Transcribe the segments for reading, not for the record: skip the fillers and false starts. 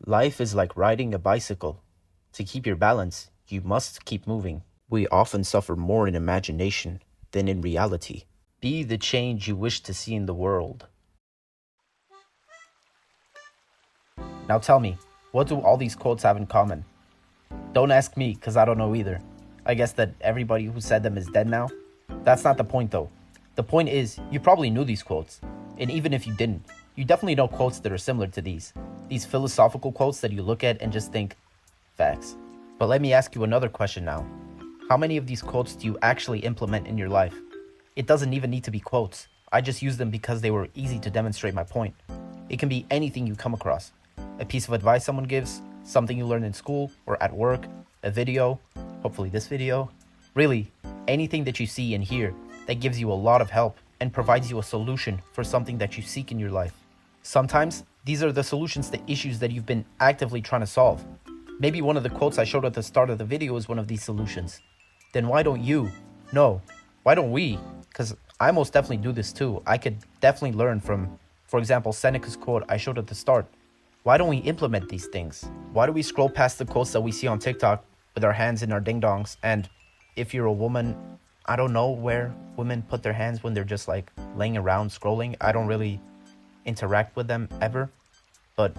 Life is like riding a bicycle. To keep your balance, you must keep moving. We often suffer more in imagination than in reality. Be the change you wish to see in the world. Now tell me, what do all these quotes have in common? Don't ask me, because I don't know either. I guess that everybody who said them is dead now? That's not the point though. The point is, you probably knew these quotes. And even if you didn't, you definitely know quotes that are similar to these. These philosophical quotes that you look at and just think, facts. But let me ask you another question now. How many of these quotes do you actually implement in your life? It doesn't even need to be quotes. I just use them because they were easy to demonstrate my point. It can be anything you come across. A piece of advice someone gives, something you learned in school or at work, a video, hopefully this video. Really, anything that you see and hear that gives you a lot of help and provides you a solution for something that you seek in your life. Sometimes, these are the solutions to issues that you've been actively trying to solve. Maybe one of the quotes I showed at the start of the video is one of these solutions. Then why don't you? No, why don't we? Because I most definitely do this too. I could definitely learn from, for example, Seneca's quote I showed at the start. Why don't we implement these things? Why do we scroll past the quotes that we see on TikTok with our hands in our ding-dongs? And if you're a woman, I don't know where women put their hands when they're just like laying around scrolling. I don't really interact with them ever. But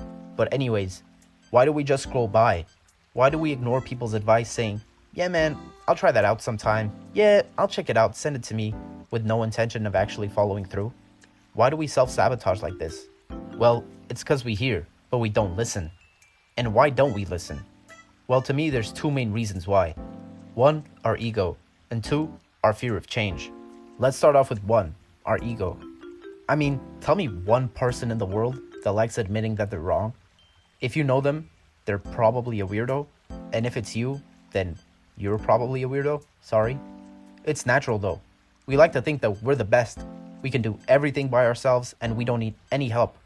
anyways, why do we just scroll by? Why do we ignore people's advice saying, yeah man, I'll try that out sometime. Yeah, I'll check it out, send it to me, with no intention of actually following through? Why do we self-sabotage like this? Well, it's because we hear, but we don't listen. And why don't we listen? Well, to me, there's two main reasons why. One, our ego, and two, our fear of change. Let's start off with one, our ego. I mean, tell me one person in the world that likes admitting that they're wrong. If you know them, they're probably a weirdo. And if it's you, then you're probably a weirdo. Sorry. It's natural though. We like to think that we're the best. We can do everything by ourselves and we don't need any help.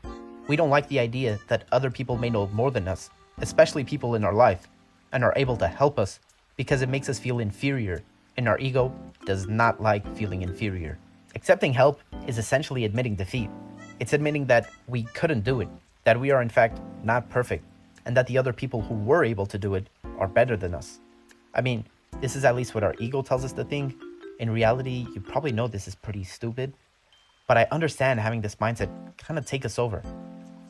We don't like the idea that other people may know more than us, especially people in our life, and are able to help us because it makes us feel inferior, and our ego does not like feeling inferior. Accepting help is essentially admitting defeat. It's admitting that we couldn't do it, that we are in fact not perfect, and that the other people who were able to do it are better than us. I mean, this is at least what our ego tells us to think. In reality, you probably know this is pretty stupid, but I understand having this mindset kind of take us over.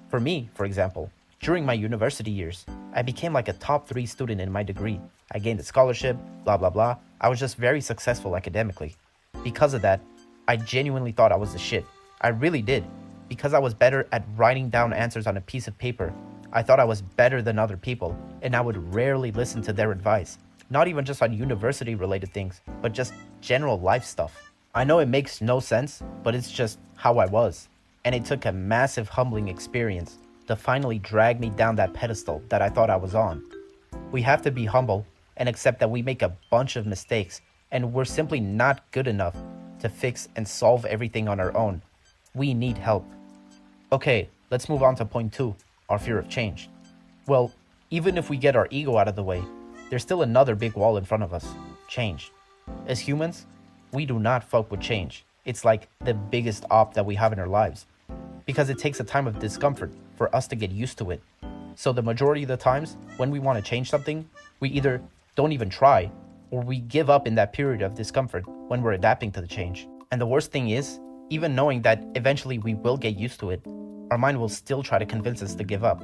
For me, for example, during my university years, I became like a top 3 student in my degree. I gained a scholarship, blah blah blah. I was just very successful academically. Because of that, I genuinely thought I was the shit. I really did. Because I was better at writing down answers on a piece of paper, I thought I was better than other people, and I would rarely listen to their advice. Not even just on university related things, but just general life stuff. I know it makes no sense, but it's just how I was. And it took a massive humbling experience to finally drag me down that pedestal that I thought I was on. We have to be humble and accept that we make a bunch of mistakes and we're simply not good enough to fix and solve everything on our own. We need help. Okay, let's move on to point 2, our fear of change. Well, even if we get our ego out of the way, there's still another big wall in front of us, change. As humans, we do not fuck with change. It's like the biggest op that we have in our lives, because it takes a time of discomfort for us to get used to it. So the majority of the times when we want to change something, we either don't even try or we give up in that period of discomfort when we're adapting to the change. And the worst thing is, even knowing that eventually we will get used to it, our mind will still try to convince us to give up.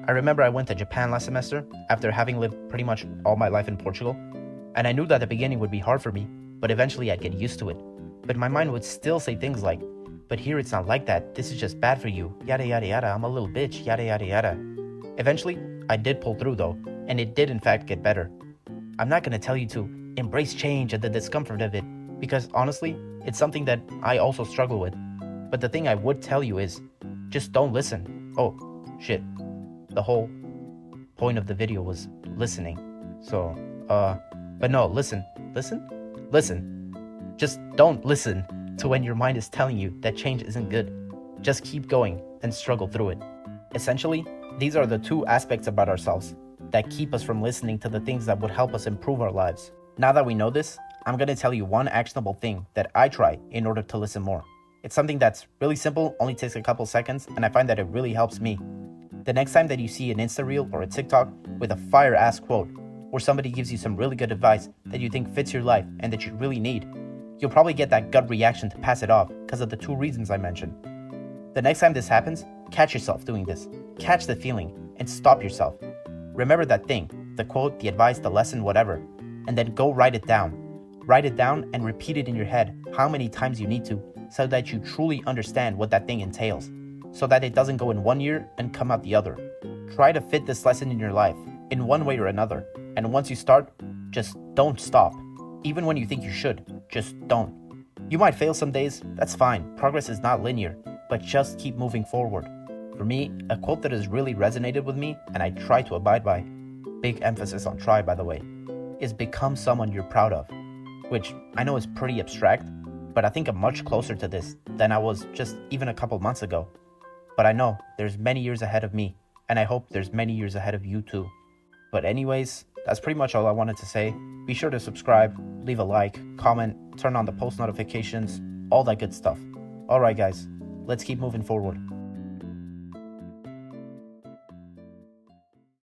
I remember I went to Japan last semester after having lived pretty much all my life in Portugal, and I knew that the beginning would be hard for me, but eventually I'd get used to it. But my mind would still say things like, but here it's not like that, this is just bad for you, yada yada yada, I'm a little bitch, yada yada yada. Eventually, I did pull through though, and it did in fact get better. I'm not gonna tell you to embrace change and the discomfort of it, because honestly, it's something that I also struggle with. But the thing I would tell you is, just don't listen. Oh, shit. The whole point of the video was listening. So, but no, listen. Just don't listen to when your mind is telling you that change isn't good. Just keep going and struggle through it. Essentially, these are the 2 aspects about ourselves that keep us from listening to the things that would help us improve our lives. Now that we know this, I'm going to tell you one actionable thing that I try in order to listen more. It's something that's really simple, only takes a couple seconds, and I find that it really helps me. The next time that you see an Insta Reel or a TikTok with a fire-ass quote, or somebody gives you some really good advice that you think fits your life and that you really need, you'll probably get that gut reaction to pass it off because of the 2 reasons I mentioned. The next time this happens, catch yourself doing this. Catch the feeling and stop yourself. Remember that thing, the quote, the advice, the lesson, whatever, and then go write it down. Write it down and repeat it in your head how many times you need to so that you truly understand what that thing entails, so that it doesn't go in one ear and come out the other. Try to fit this lesson in your life in one way or another, and once you start, just don't stop. Even when you think you should, just don't. You might fail some days, that's fine. Progress is not linear, but just keep moving forward. For me, a quote that has really resonated with me and I try to abide by, big emphasis on try by the way, is become someone you're proud of, which I know is pretty abstract, but I think I'm much closer to this than I was just even a couple months ago. But I know there's many years ahead of me, and I hope there's many years ahead of you too. But anyways, that's pretty much all I wanted to say. Be sure to subscribe, leave a like, comment, turn on the post notifications, all that good stuff. Alright guys, let's keep moving forward.